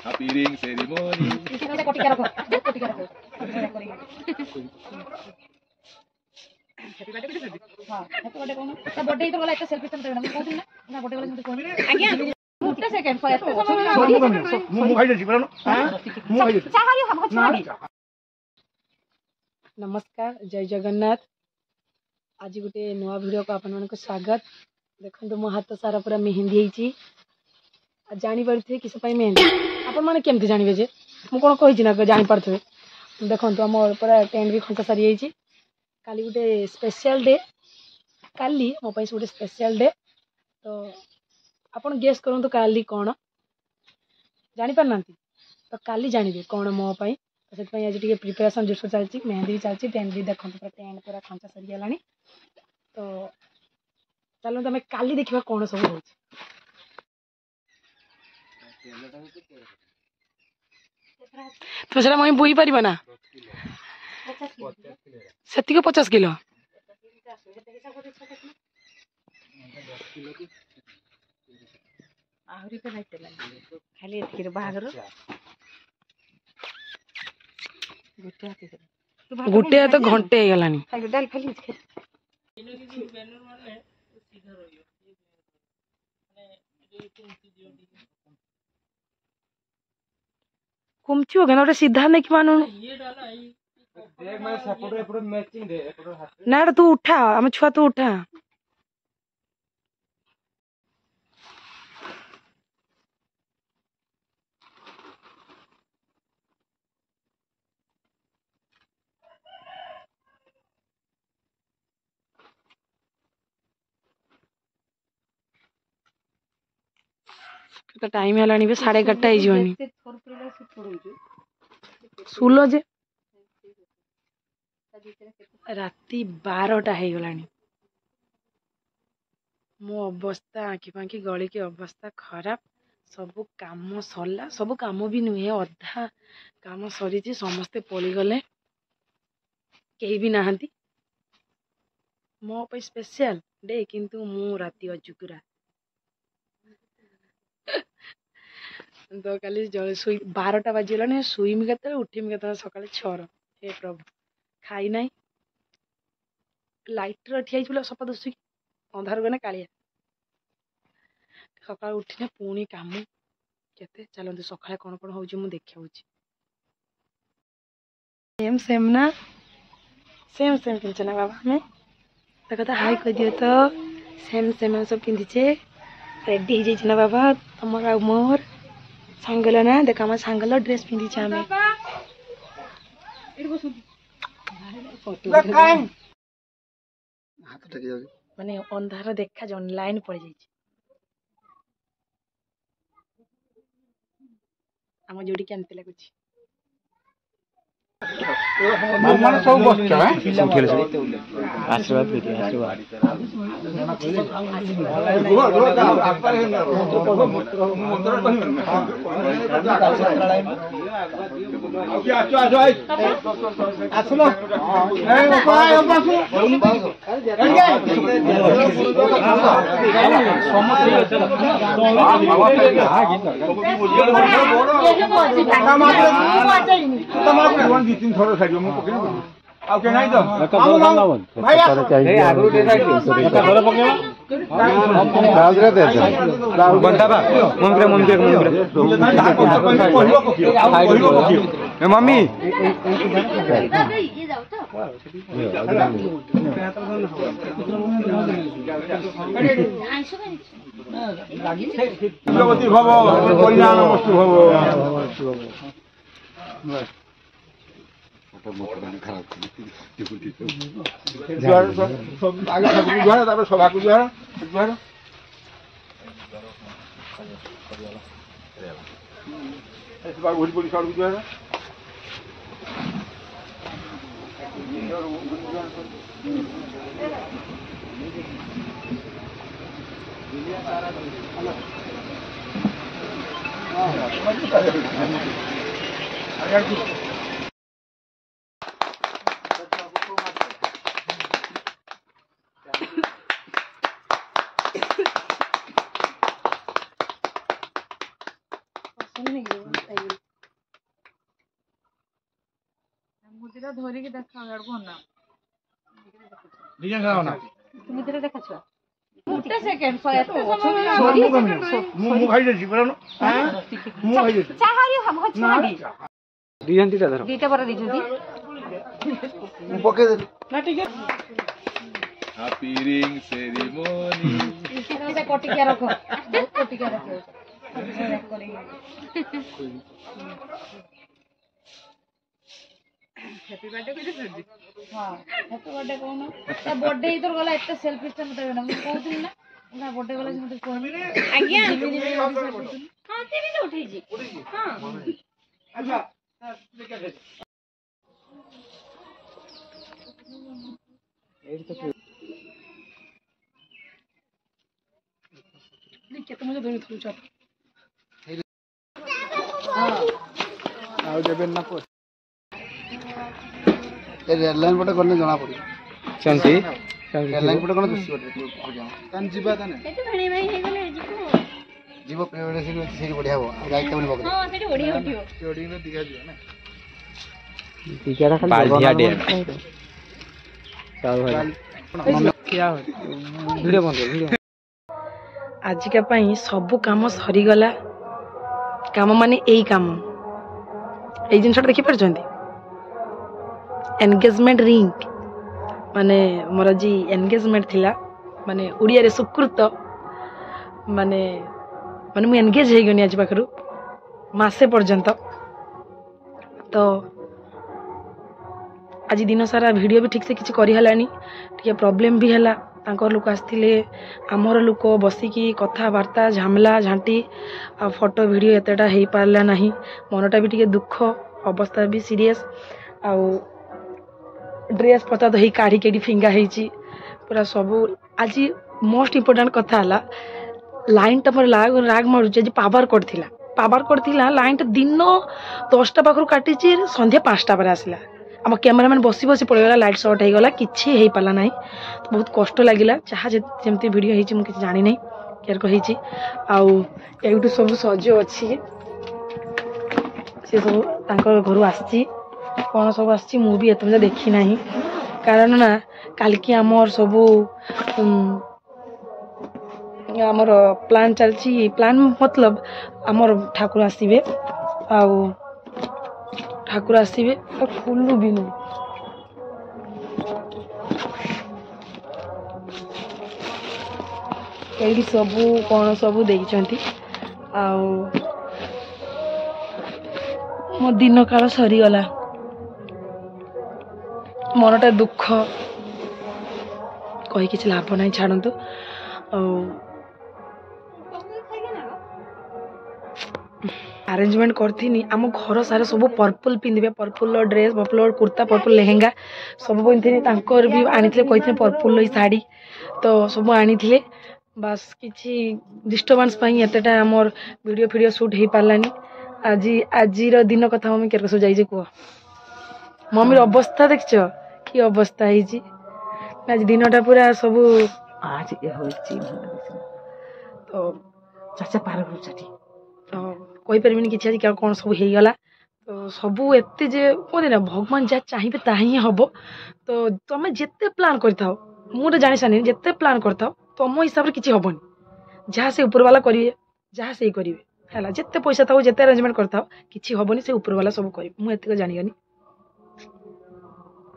Happy ring ceremony. नमस्कार जय जगन्नाथ। आज गोटे नुआ वीडियो को आपण मानक स्वागत। देखो मो हाथ सारा पूरा मेहंदी होती जानी पारे किस मेहंदी आपण मैंने केमती जानवे जे मुझे कौन कही ना जापारे। देखो आम पूरा टेंट भी खंचा सारी जाइए। काली गोटे स्पेशल डे, काली मो गोटे स्पेशल डे। तो आपण गेस करूँ काली कौन जापार ना, तो काली जानवे कौन मोपाई। तो से आज टे प्रिपेरेसन जोर चलती, मेहंदी भी चलती, टेंट भी देखो पूरा टेंट पूरा खंचा सरीगला। तो चलो तुम काली देखा कौन सब हो। तो से मुझे बोई पार ना से 50 किलो खाली बाहर गोटे तो घंटे कुमची हो गया सीधा नहीं मानु ना तू उठा आम छुआ तू उठा। तो टाइम है 11:30 सुलो जे राति 12टा हो गला। मो अवस्था आँखि फाँखि गली की अवस्था खराब। सबू काम सरला, सबू काम भी नुहे अधा काम सरी समस्ते पलगले कहीं भी नहांती मो पे स्पेशल डे किंतु मु राति अजुकुरा। तो काली 12टा बाजीगला शुईमी के उठीमी के सका 6 हे प्रभु खाई ना लाइटर ठिया सफा दस अंधार गने कालिया सका उठिने पुणी काम केते चलते सका कौन कौन हो देखा सेम सेम ना सेम सेम पिंधे ना बाबा हमें देखो तो हाई कह दियो तो सेम सेम सब पिंधिचे रेडी हो जाइए ना बाबा तुम मोर सांगल ना देख आम सांगल ड्रेस पिंधिचे आम माने अंधार देखा जाऊन लाइन पड़ जाइए आम जोड़ी केमती लगुच सब आशीर्वाद मम्मी ନିଜେ ଖାଅ ନା তুমি ধরে দেখাচ্ছ ମୁଁ ଖାଇଦେଇଛି ବରଂ ମୁଁ ଖାଇଦେଇଛି ଚାହାରି ହচ্ছে নাকি ଦିଅନ୍ତି ତା ଧର ଦିଟା ପରେ ଦେଇଛନ୍ତି ମୁଁ ପକେଇଦେଲି Happy ring ceremony. এটা কটিকিয়া রাখো কটিকিয়া রাখো হ্যাপি বার্থডে কইতে হ্যাঁ হ্যাপি বার্থডে কোন তা বার্থডে ইতর গলা একটা সেলফি টা মতে না ମୁଁ କହୁଥିଲି ନା ନା ବାର୍ଥଡେ ଗଲା ମତେ ଫୋନ ଆଜ୍ଞା ହଁ ଟିଭି ରେ ଉଠେଇଛି ହଁ ଆଚ୍ଛା କେତେ ମଜା ଧରୁଥିଲୁ ଚାଲ ଆଉ ଦେବେ ନା ପୋ ଏ ରେଡ ଲାଇନ ପଟେ ଗଲେ ଜଣା ପଡିବ ଚାନ୍ତି ରେଡ ଲାଇନ ପଟେ ଗଲେ ଦୁସି ପଟେ କାନ ଯିବା ତାନେ ଏତେ ଭଣି ଭାଇ ହେଇଗଲେ ଯିବ ଯିବ ପ୍ରିୟ ସେଇଠି ବଢିଆ ହବ ଆଉ ଗାଈ କେମିତି ବଗଲେ ହଁ ସେଠି ବଢିଆ ଉଠିବ ଚୋଡିଂ ରେ ଦିଘା ଯିବ ନା ଟିକେଟା ଖାଲି ବାଲିଆ ଡ୍ୟାମ ଚାଲ ଭାଇ ଭିଡିଓ ବନ୍ଦ କର ଭିଡିଓ ଆଜିକା ପାଇଁ ସବୁ କାମ ସରିଗଲା କାମ ମାନେ ଏଇ କାମ ଏଇ ଜିନିଷଟା ଦେଖିପାରୁଛନ୍ତି ଏନଗେଜମେଣ୍ଟ ରିଙ୍ଗ ମାନେ ମୋର ଆଜି ଏନଗେଜମେଣ୍ଟ ଥିଲା ମାନେ ଓଡ଼ିଆରେ ସୁକୃତ ମାନେ ମାନେ ମୁଁ ଏନଗେଜ ହେଇଗନି ଆଜି ପାଖରୁ ମାସେ ପର୍ଯ୍ୟନ୍ତ ତ ଆଜି ଦିନ ସାରା ଭିଡ଼ିଓ ବି ଠିକ୍ସେ କିଛି କରିହେଲାନି ଟିକେ ପ୍ରୋବ୍ଲେମ୍ ବି ହେଲା ତାଙ୍କର ଲୋକ ଆସିଥିଲେ ଆମର ଲୋକ ବସିକି କଥାବାର୍ତ୍ତା ଝାମଲା ଝାଣ୍ଟି ଆଉ ଫଟୋ ଭିଡ଼ିଓ ଏତେଟା ହେଇପାରିଲା ନାହିଁ ମନଟା ବି ଟିକେ ଦୁଃଖ ଅବସ୍ଥା ବି ସିରିୟସ୍ ଆଉ ଡ୍ରେସ୍ ପତା ଧୋଇ କାଢ଼ିକି ଏଠି ଫିଙ୍ଗା ହେଇଛି ପୁରା ସବୁ ଆଜି ମୋଷ୍ଟ ଇମ୍ପୋର୍ଟାଣ୍ଟ କଥା ହେଲା ଲାଇନ୍ଟା ମୋର ରାଗ ମାରୁଛି ଆଜି ପାୱାର କଟ୍ ଥିଲା ଲାଇନ୍ଟା ଦିନ 10ଟା ପାଖରୁ କାଟିଛି ସନ୍ଧ୍ୟା 5ଟା ପରେ ଆସିଲା ଆମ କ୍ୟାମେରାମ୍ୟାନ୍ ବସି ବସି ପଳେଇଗଲା ଲାଇଟ୍ ସର୍ଟ ହେଇଗଲା କିଛି ହେଇପାରିଲା ନାହିଁ ବହୁତ କଷ୍ଟ ଲାଗିଲା ଯାହା ଯେମିତି ଭିଡ଼ିଓ ହେଇଛି ମୁଁ କିଛି ଜାଣିନାହିଁ କେରକ ହେଇଛି ଆଉ ଏଇଠୁ ସବୁ ସଜ ଅଛି ସେ ସବୁ ତାଙ୍କ ଘରୁ ଆସିଛି କ'ଣ ସବୁ ଆସିଛି ମୁଁ ବି ଏତେ ଦେଖି ନାହିଁ କାରଣ ନା କାଲିକି ଆମର ସବୁ ଆମର ପ୍ଲାନ୍ ଚାଲିଛି ପ୍ଲାନ୍ ମତଲବ ଆମର ଠାକୁର ଆସିବେ ଆଉ ଖୁଲୁ ବି ନୁହଁ ଏଇଠି ସବୁ କ'ଣ ସବୁ ଦେଇଛନ୍ତି ଆଉ ମୋ ଦିନ କାଳ ସରିଗଲା ମନଟା ଦୁଃଖ କହି କିଛି ଲାଭ ନାହିଁ ଛାଡ଼ନ୍ତୁ ଆଉ ଆରେଞ୍ଜମେଣ୍ଟ କରିଥିନି ଆମ ଘର ସାରା ସବୁ ପର୍ପଲ୍ ପିନ୍ଧିବେ ପର୍ପଲ୍ର ଡ୍ରେସ୍ ପର୍ପଲ୍ର କୁର୍ତ୍ତା ପର୍ପଲ୍ ଲେହେଙ୍ଗା ସବୁ ପିନ୍ଧିଥିଲେ ତାଙ୍କର ବି ଆଣିଥିଲେ କହିଥିଲେ ପର୍ପଲ୍ର ଶାଢ଼ୀ ତ ସବୁ ଆଣିଥିଲେ ବାସ୍ କିଛି ଡିଷ୍ଟର୍ବାନ୍ସ ପାଇଁ ଏତେଟା ଆମର ଭିଡ଼ିଓ ସୁଟ୍ ହେଇପାରିଲାନି ଆଜିର ଦିନ କଥା ମମି କେତେ ସବୁ ଯାଇଛି କୁହ ମମିର ଅବସ୍ଥା ଦେଖିଛ କି ଅବସ୍ଥା ହେଇଛି ଆଜି ଦିନଟା ପୁରା ସବୁ ଆଜି ହୋଇଛି ତ ଚାଚା ପାର କରୁଛନ୍ତି ତ କହିପାରିବିନି କିଛି ଆଜି କ'ଣ ସବୁ ହେଇଗଲା ତ ସବୁ ଏତେ ଯେ କୁହନ୍ତି ନା ଭଗବାନ ଯାହା ଚାହିଁବେ ତାହା ହିଁ ହେବ ତ ତମେ ଯେତେ ପ୍ଲାନ୍ କରିଥାଅ ମୁଁ ତ ଜାଣି ସାରିନି ଯେତେ ପ୍ଲାନ୍ କରିଥାଅ ତମ ହିସାବରେ କିଛି ହେବନି ଯାହା ସେ ଉପରବାଲା କରିବେ ଯାହା ସେଇ କରିବେ ହେଲା ଯେତେ ପଇସା ଥାଉ ଯେତେ ଆରେଞ୍ଜମେଣ୍ଟ କରିଥାଉ କିଛି ହେବନି ସେ ଉପରବାଲା ସବୁ କରିବେ ମୁଁ ଏତିକି ଜାଣିଗନି